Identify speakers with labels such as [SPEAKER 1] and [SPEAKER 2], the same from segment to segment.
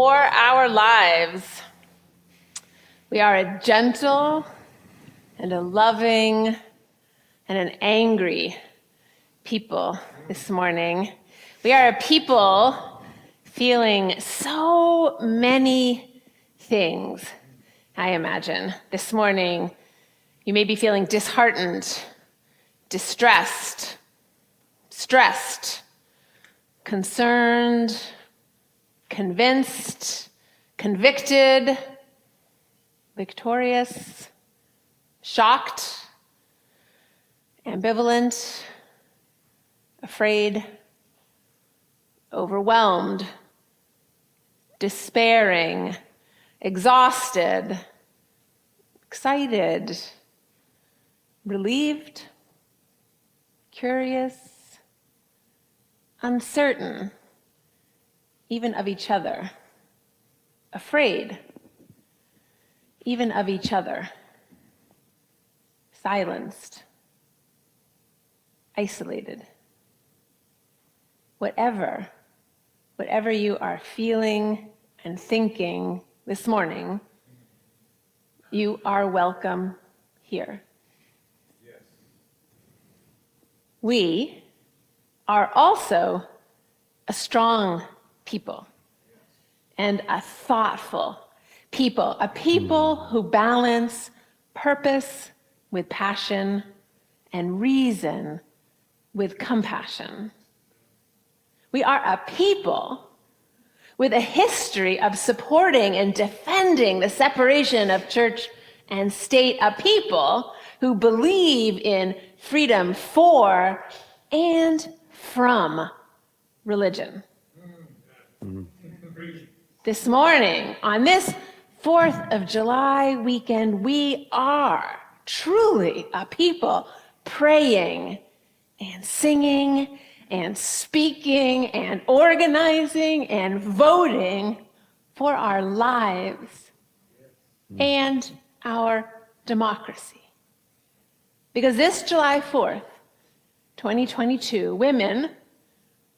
[SPEAKER 1] for our lives. We are a gentle and a loving and an angry people this morning. We are a people feeling so many things, I imagine. This morning, you may be feeling disheartened, distressed, stressed, concerned, convinced, convicted, victorious, shocked, ambivalent, afraid, overwhelmed, despairing, exhausted, excited, relieved, curious, uncertain, even of each other, afraid, even of each other, silenced, isolated. Whatever you are feeling and thinking this morning, you are welcome here. Yes. We are also a strong people and a thoughtful people, a people who balance purpose with passion and reason with compassion. We are a people with a history of supporting and defending the separation of church and state, a people who believe in freedom for and from religion. This morning, on this 4th of July weekend, we are truly a people praying and singing and speaking and organizing and voting for our lives and our democracy. Because this July 4th, 2022, women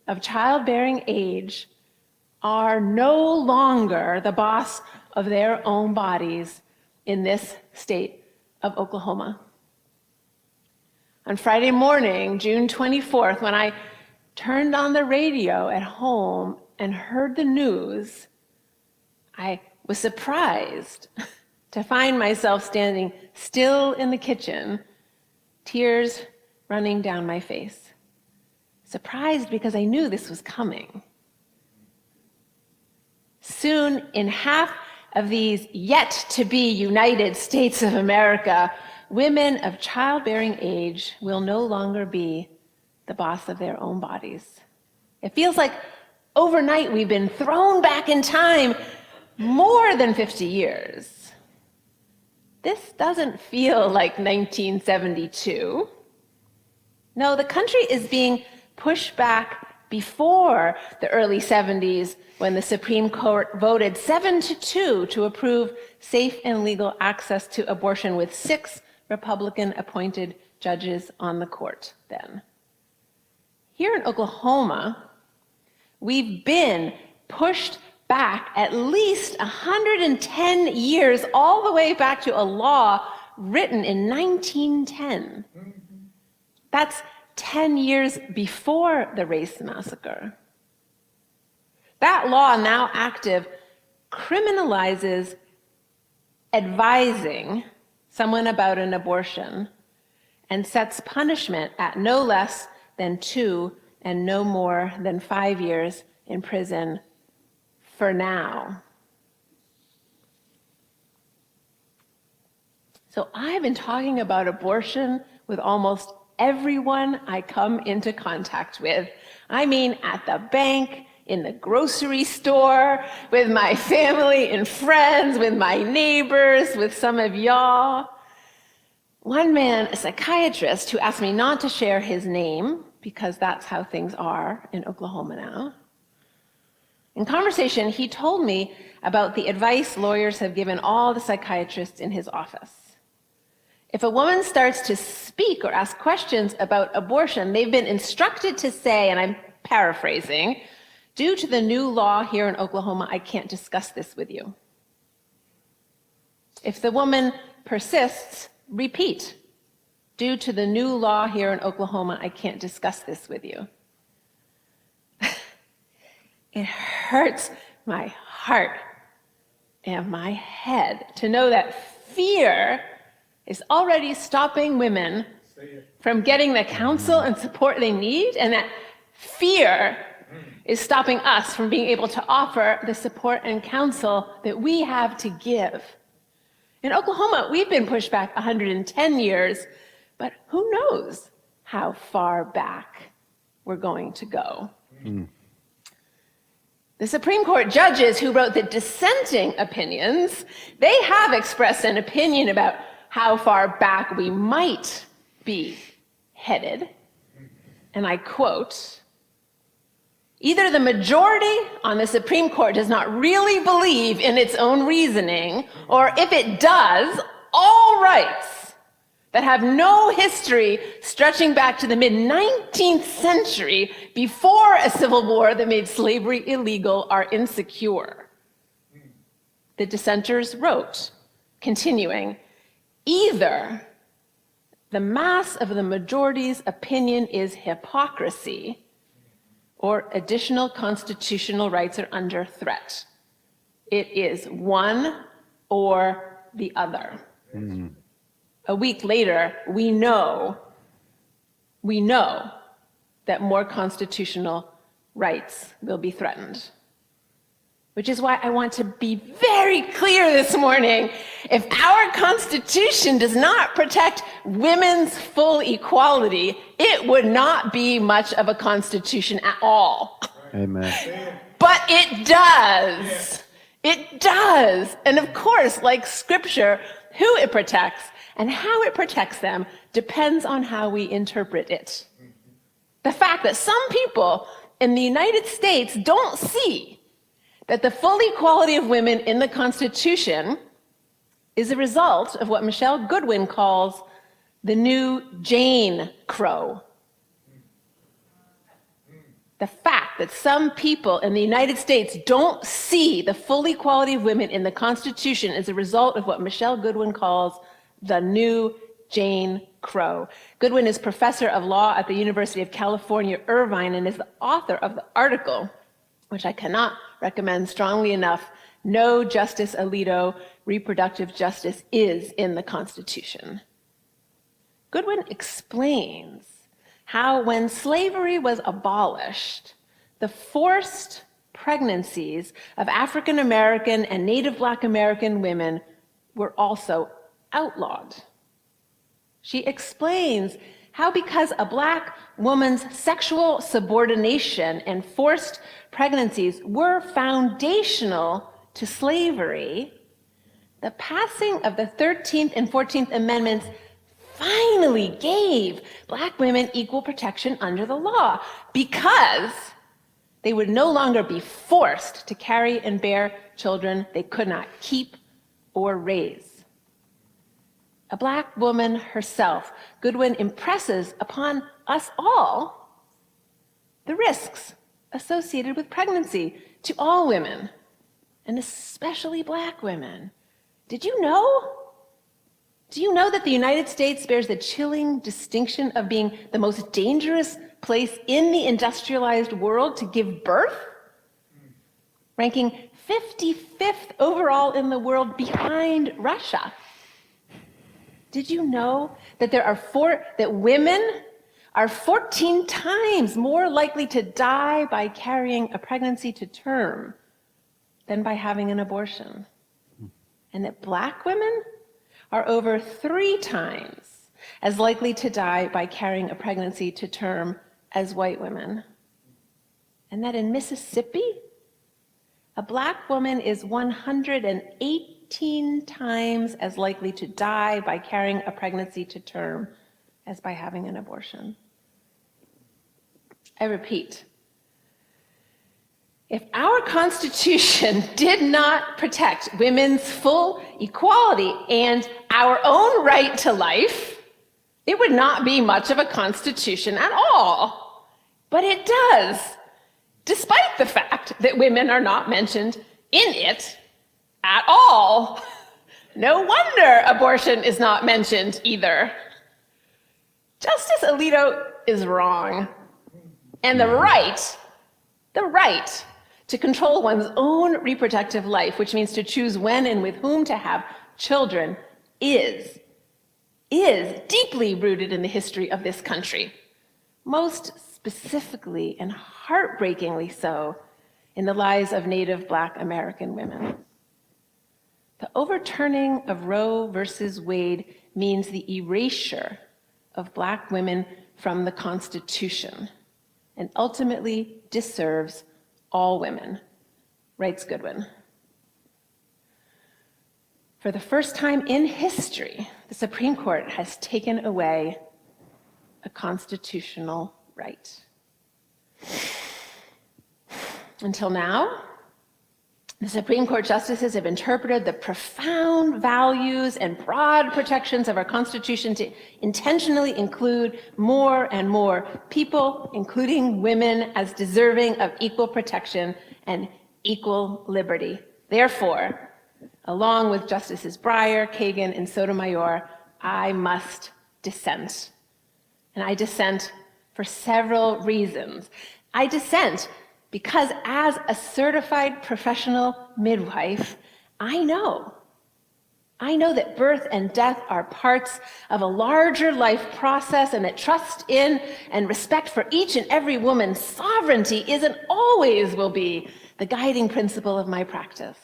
[SPEAKER 1] of childbearing age are no longer the boss of their own bodies in this state of Oklahoma. On Friday morning, June 24th, when I turned on the radio at home and heard the news, I was surprised to find myself standing still in the kitchen, tears running down my face. Surprised because I knew this was coming. Soon, in half of these yet-to-be United States of America, women of childbearing age will no longer be the boss of their own bodies. It feels like overnight we've been thrown back in time more than 50 years. This doesn't feel like 1972. No, the country is being pushed back before the early 70s, when the Supreme Court voted 7-2 to approve safe and legal access to abortion, with 6 Republican-appointed judges on the court then. Here in Oklahoma, we've been pushed back at least 110 years, all the way back to a law written in 1910. That's 10 years before the race massacre. That law, now active, criminalizes advising someone about an abortion and sets punishment at no less than 2 and no more than 5 years in prison for now. So I've been talking about abortion with almost everyone I come into contact with. I mean, at the bank, in the grocery store, with my family and friends, with my neighbors, with some of y'all. One man, a psychiatrist, who asked me not to share his name, because that's how things are in Oklahoma now. In conversation, he told me about the advice lawyers have given all the psychiatrists in his office. If a woman starts to speak or ask questions about abortion, they've been instructed to say, and I'm paraphrasing, Due to the new law here in Oklahoma, I can't discuss this with you. If the woman persists, repeat. Due to the new law here in Oklahoma, I can't discuss this with you. It hurts my heart and my head to know that fear is already stopping women from getting the counsel and support they need, and that fear is stopping us from being able to offer the support and counsel that we have to give. In Oklahoma, we've been pushed back 110 years, but who knows how far back we're going to go. The Supreme Court judges who wrote the Dissenting Opinions, they have expressed an opinion about how far back we might be headed. And I quote, "Either the majority on the Supreme Court does not really believe in its own reasoning, or if it does, all rights that have no history stretching back to the mid-19th century before a civil war that made slavery illegal are insecure." The dissenters wrote, continuing, "Either the mass of the majority's opinion is hypocrisy, or additional constitutional rights are under threat. It is one or the other." A week later, we know that more constitutional rights will be threatened. Which is why I want to be very clear this morning. If our Constitution does not protect women's full equality, it would not be much of a Constitution at all.
[SPEAKER 2] Amen.
[SPEAKER 1] But it does. It does. And of course, like Scripture, who it protects and how it protects them depends on how we interpret it. The fact that some people in the United States don't see that the full equality of women in the Constitution is a result of what Michelle Goodwin calls the new Jane Crow. The fact that some people in the United States don't see the full equality of women in the Constitution is a result of what Michelle Goodwin calls the new Jane Crow. Goodwin is professor of law at the University of California, Irvine, and is the author of the article, which I cannot recommend strongly enough, "No Justice Alito, Reproductive Justice is in the Constitution." Goodwin explains how when slavery was abolished, the forced pregnancies of African American and Native Black American women were also outlawed. She explains how because a Black woman's sexual subordination and forced pregnancies were foundational to slavery, the passing of the 13th and 14th Amendments finally gave Black women equal protection under the law because they would no longer be forced to carry and bear children they could not keep or raise. A Black woman herself, Goodwin impresses upon us all the risks associated with pregnancy to all women, and especially Black women. Did you know? Do you know that the United States bears the chilling distinction of being the most dangerous place in the industrialized world to give birth? Ranking 55th overall in the world behind Russia. Did you know that that women are 14 times more likely to die by carrying a pregnancy to term than by having an abortion? And that Black women are over 3 times as likely to die by carrying a pregnancy to term as white women? And that in Mississippi, a Black woman is 118 times as likely to die by carrying a pregnancy to term as by having an abortion. I repeat, if our Constitution did not protect women's full equality and our own right to life, it would not be much of a Constitution at all. But it does. despite the fact that women are not mentioned in it at all. No wonder abortion is not mentioned either. Justice Alito is wrong. And the right to control one's own reproductive life, which means to choose when and with whom to have children, is deeply rooted in the history of this country. Most specifically and heartbreakingly so in the lives of Native Black American women. The overturning of Roe versus Wade means the erasure of Black women from the Constitution and ultimately disserves all women, writes Goodwin. For the first time in history, the Supreme Court has taken away a constitutional right. Until now, the Supreme Court justices have interpreted the profound values and broad protections of our Constitution to intentionally include more and more people, including women, as deserving of equal protection and equal liberty. Therefore, along with Justices Breyer, Kagan, and Sotomayor, I must dissent. And I dissent for several reasons. I dissent because as a certified professional midwife, I know that birth and death are parts of a larger life process, and that trust in and respect for each and every woman's sovereignty is and always will be the guiding principle of my practice.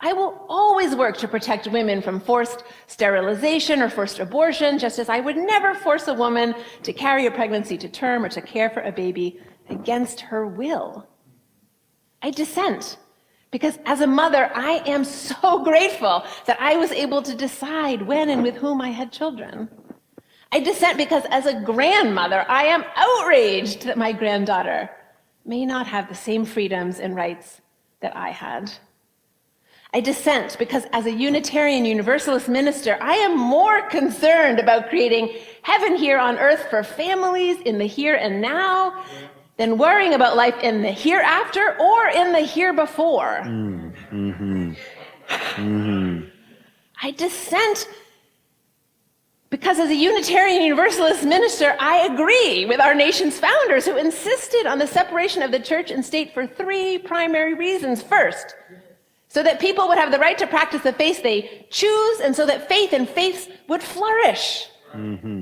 [SPEAKER 1] I will always work to protect women from forced sterilization or forced abortion, just as I would never force a woman to carry a pregnancy to term or to care for a baby against her will. I dissent because as a mother, I am so grateful that I was able to decide when and with whom I had children. I dissent because as a grandmother, I am outraged that my granddaughter may not have the same freedoms and rights that I had. I dissent because as a Unitarian Universalist minister, I am more concerned about creating heaven here on earth for families in the here and now than worrying about life in the hereafter or in the here before. I dissent because as a Unitarian Universalist minister, I agree with our nation's founders who insisted on the separation of the church and state for three primary reasons. First, so that people would have the right to practice the faith they choose, and so that faith and faiths would flourish.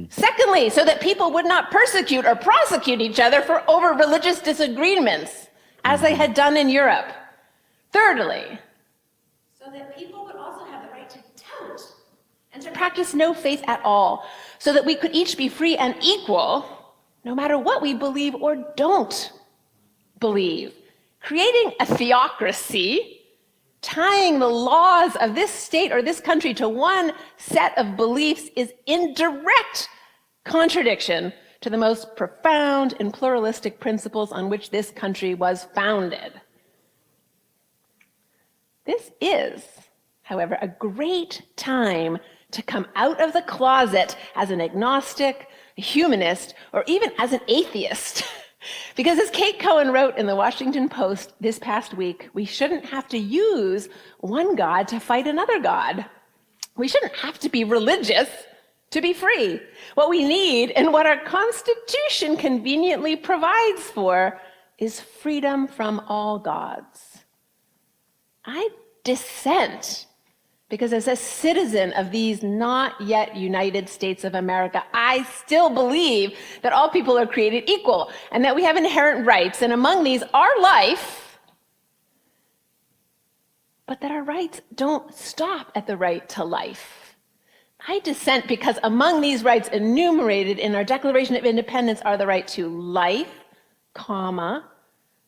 [SPEAKER 1] Secondly, so that people would not persecute or prosecute each other for over religious disagreements, as they had done in Europe. Thirdly, so that people would also have the right to doubt and to practice no faith at all, so that we could each be free and equal, no matter what we believe or don't believe. Creating a theocracy, tying the laws of this state or this country to one set of beliefs, is in direct contradiction to the most profound and pluralistic principles on which this country was founded. This is, however, a great time to come out of the closet as an agnostic, a humanist, or even as an atheist. Because as Kate Cohen wrote in the Washington Post this past week, we shouldn't have to use one God to fight another God. We shouldn't have to be religious to be free. What we need and what our Constitution conveniently provides for is freedom from all gods. I dissent because as a citizen of these not yet United States of America, I still believe that all people are created equal and that we have inherent rights, and among these are life, but that our rights don't stop at the right to life. I dissent because among these rights enumerated in our Declaration of Independence are the right to life, comma,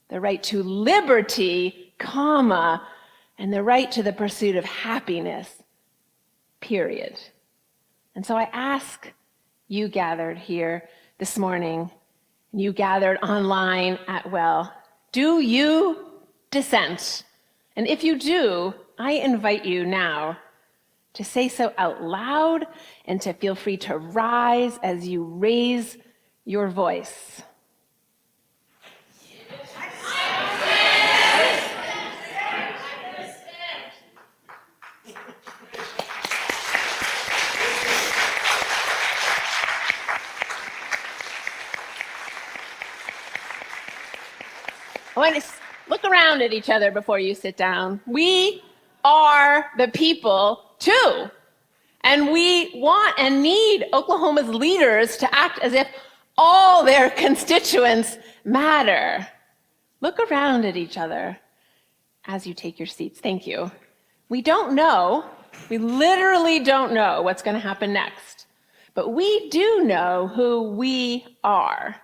[SPEAKER 1] the right to liberty, comma, and the right to the pursuit of happiness, period. And so I ask you gathered here this morning, and you gathered online at Well, do you dissent? And if you do, I invite you now to say so out loud and to feel free to rise as you raise your voice. look around at each other before you sit down. We are the people too. And we want and need Oklahoma's leaders to act as if all their constituents matter. Look around at each other as you take your seats. Thank you. We don't know, we literally don't know what's going to happen next, but we do know who we are.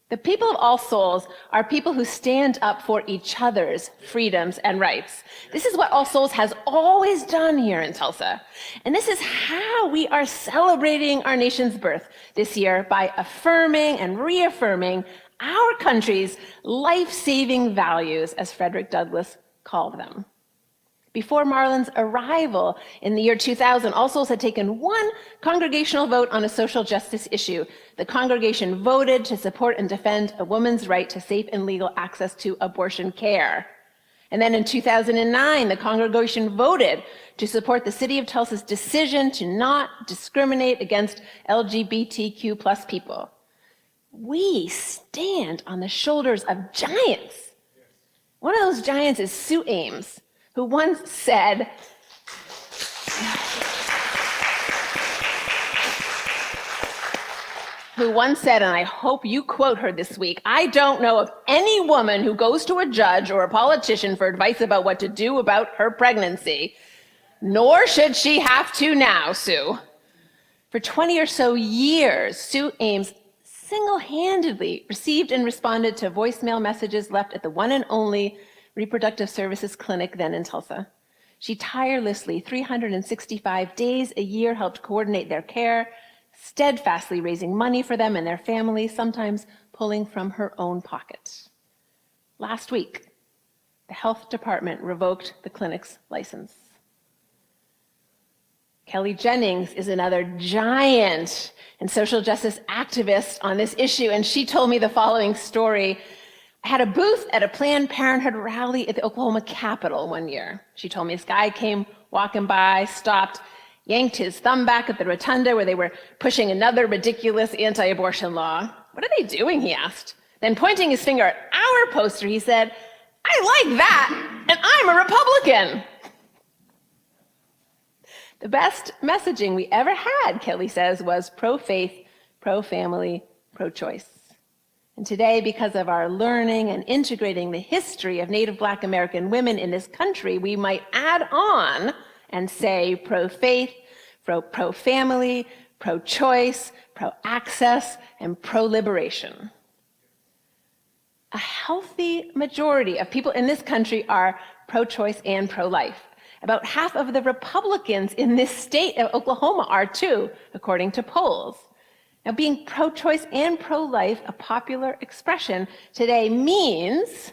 [SPEAKER 1] The people of All Souls are people who stand up for each other's freedoms and rights. This is what All Souls has always done here in Tulsa. And this is how we are celebrating our nation's birth this year, by affirming and reaffirming our country's life-saving values, as Frederick Douglass called them. Before Marlin's arrival in the year 2000, All Souls had taken one congregational vote on a social justice issue. The congregation voted to support and defend a woman's right to safe and legal access to abortion care. And then in 2009, the congregation voted to support the city of Tulsa's decision to not discriminate against LGBTQ plus people. We stand on the shoulders of giants. One of those giants is Sue Ames, who once said, and I hope you quote her this week, "I don't know of any woman who goes to a judge or a politician for advice about what to do about her pregnancy, nor should she have to now, Sue." For 20 or so years, Sue Ames single-handedly received and responded to voicemail messages left at the one and only reproductive services clinic then in Tulsa. She tirelessly, 365 days a year, helped coordinate their care, steadfastly raising money for them and their families, sometimes pulling from her own pocket. Last week, the health department revoked the clinic's license. Kelly Jennings is another giant and social justice activist on this issue, and she told me the following story. I had a booth at a Planned Parenthood rally at the Oklahoma Capitol one year. She told me this guy came walking by, stopped, yanked his thumb back at the rotunda where they were pushing another ridiculous anti-abortion law. "What are they doing?" he asked. Then pointing his finger at our poster, he said, "I like that, and I'm a Republican." The best messaging we ever had, Kelly says, was pro-faith, pro-family, pro-choice. And today, because of our learning and integrating the history of Native Black American women in this country, we might add on and say pro-faith, pro-family, pro-choice, pro-access, and pro-liberation. A healthy majority of people in this country are pro-choice and pro-life. About half of the Republicans in this state of Oklahoma are too, according to polls. Now, being pro-choice and pro-life, a popular expression today, means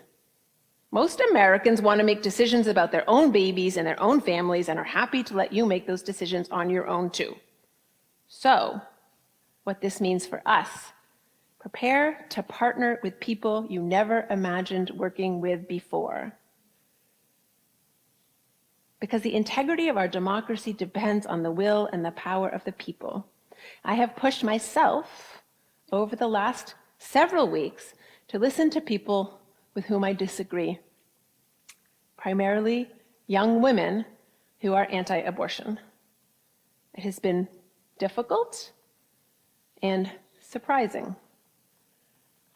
[SPEAKER 1] most Americans want to make decisions about their own babies and their own families and are happy to let you make those decisions on your own too. So, what this means for us: prepare to partner with people you never imagined working with before. Because the integrity of our democracy depends on the will and the power of the people. I have pushed myself over the last several weeks to listen to people with whom I disagree, primarily young women who are anti-abortion. It has been difficult and surprising.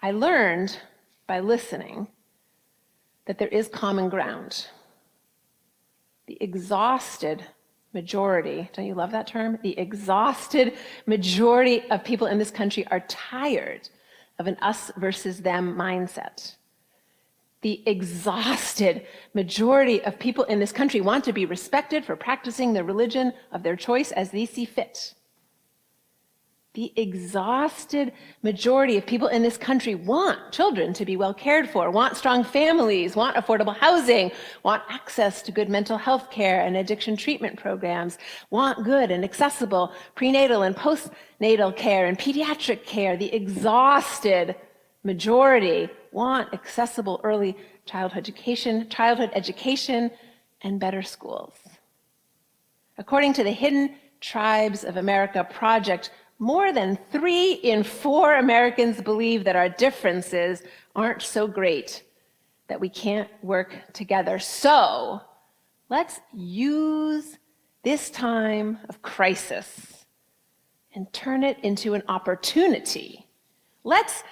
[SPEAKER 1] I learned by listening that there is common ground. The exhausted majority, don't you love that term? The exhausted majority of people in this country are tired of an us versus them mindset. The exhausted majority of people in this country want to be respected for practicing the religion of their choice as they see fit. The exhausted majority of people in this country want children to be well cared for, want strong families, want affordable housing, want access to good mental health care and addiction treatment programs, want good and accessible prenatal and postnatal care and pediatric care. The exhausted majority want accessible early childhood education, and better schools. According to the Hidden Tribes of America Project, more than 3 in 4 Americans believe that our differences aren't so great, that we can't work together. So let's use this time of crisis and turn it into an opportunity. Let's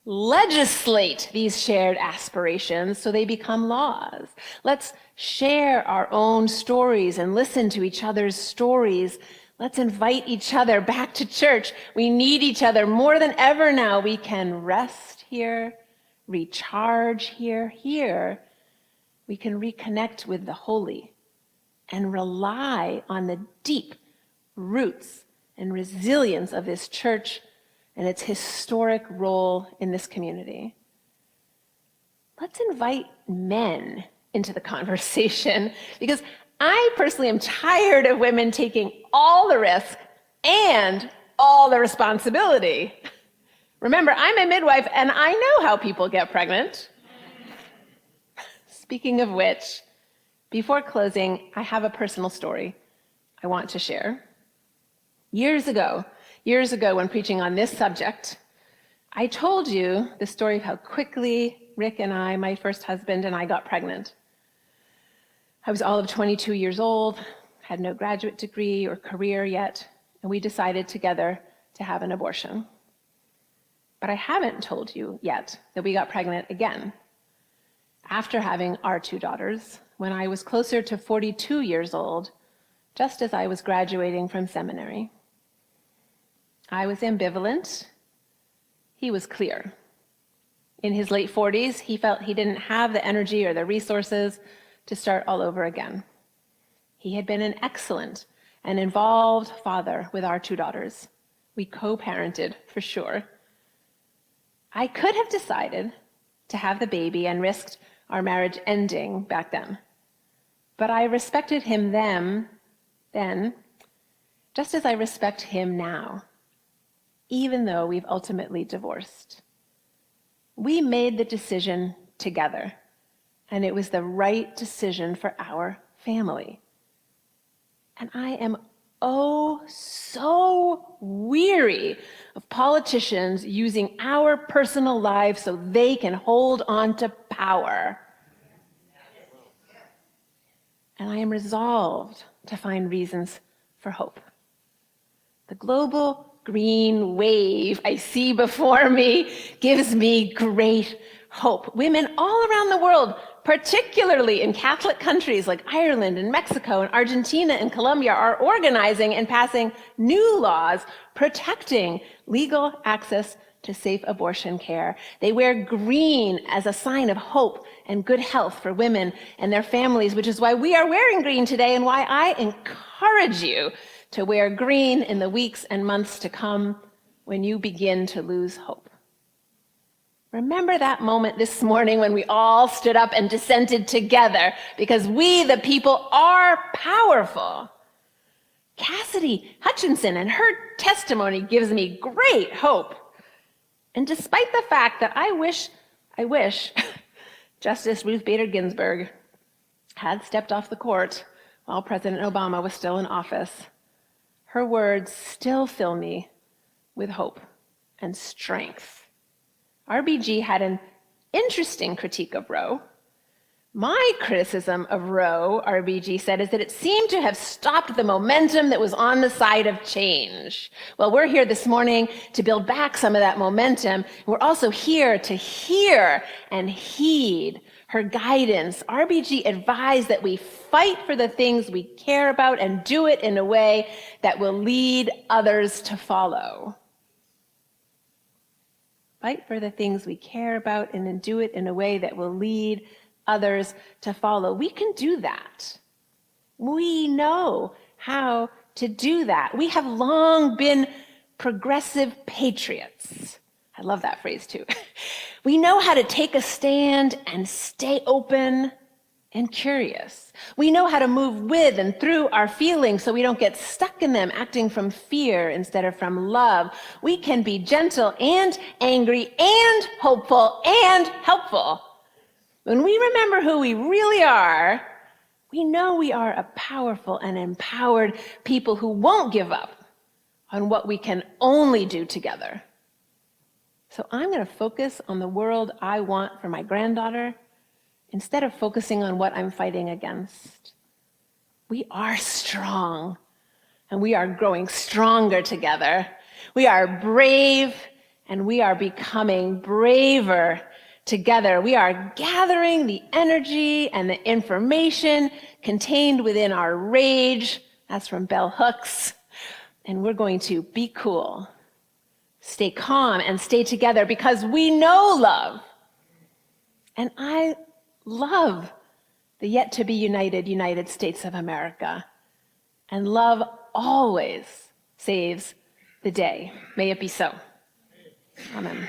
[SPEAKER 1] legislate these shared aspirations so they become laws. Let's share our own stories and listen to each other's stories. Let's invite each other back to church. We need each other more than ever now. We can rest here, recharge here. We can reconnect with the holy and rely on the deep roots and resilience of this church and its historic role in this community. Let's invite men into the conversation, because I personally am tired of women taking all the risk and all the responsibility. Remember, I'm a midwife and I know how people get pregnant. Speaking of which, before closing, I have a personal story I want to share. Years ago, when preaching on this subject, I told you the story of how quickly Rick and I, my first husband, and I got pregnant. I was all of 22 years old, had no graduate degree or career yet, and we decided together to have an abortion. But I haven't told you yet that we got pregnant again after having our 2 daughters when I was closer to 42 years old, just as I was graduating from seminary. I was ambivalent. He was clear. In his late 40s, he felt he didn't have the energy or the resources to start all over again. He had been an excellent and involved father with our 2 daughters. We co-parented, for sure. I could have decided to have the baby and risked our marriage ending back then. But I respected him then, just as I respect him now, even though we've ultimately divorced. We made the decision together, and it was the right decision for our family. And I am so weary of politicians using our personal lives so they can hold on to power. And I am resolved to find reasons for hope. The global green wave I see before me gives me great hope. Women all around the world, particularly in Catholic countries like Ireland and Mexico and Argentina and Colombia, are organizing and passing new laws protecting legal access to safe abortion care. They wear green as a sign of hope and good health for women and their families, which is why we are wearing green today and why I encourage you to wear green in the weeks and months to come when you begin to lose hope. Remember that moment this morning when we all stood up and dissented together, because we, the people, are powerful. Cassidy Hutchinson and her testimony gives me great hope. And despite the fact that I wish Justice Ruth Bader Ginsburg had stepped off the court while President Obama was still in office, her words still fill me with hope and strength. RBG had an interesting critique of Roe. My criticism of Roe, RBG said, is that it seemed to have stopped the momentum that was on the side of change. Well, we're here this morning to build back some of that momentum. We're also here to hear and heed her guidance. RBG advised that we fight for the things we care about and do it in a way that will lead others to follow. Fight for the things we care about and then do it in a way that will lead others to follow. We can do that. We know how to do that. We have long been progressive patriots. I love that phrase too. We know how to take a stand and stay open and curious. We know how to move with and through our feelings so we don't get stuck in them, acting from fear instead of from love. We can be gentle and angry and hopeful and helpful. When we remember who we really are, we know we are a powerful and empowered people who won't give up on what we can only do together. So I'm going to focus on the world I want for my granddaughter instead of focusing on what I'm fighting against. We are strong, and we are growing stronger together. We are brave, and we are becoming braver together. We are gathering the energy and the information contained within our rage. That's from Bell Hooks. And we're going to be cool, stay calm, and stay together because we know love. And I love the yet-to-be united United States of America. And love always saves the day. May it be so. Amen.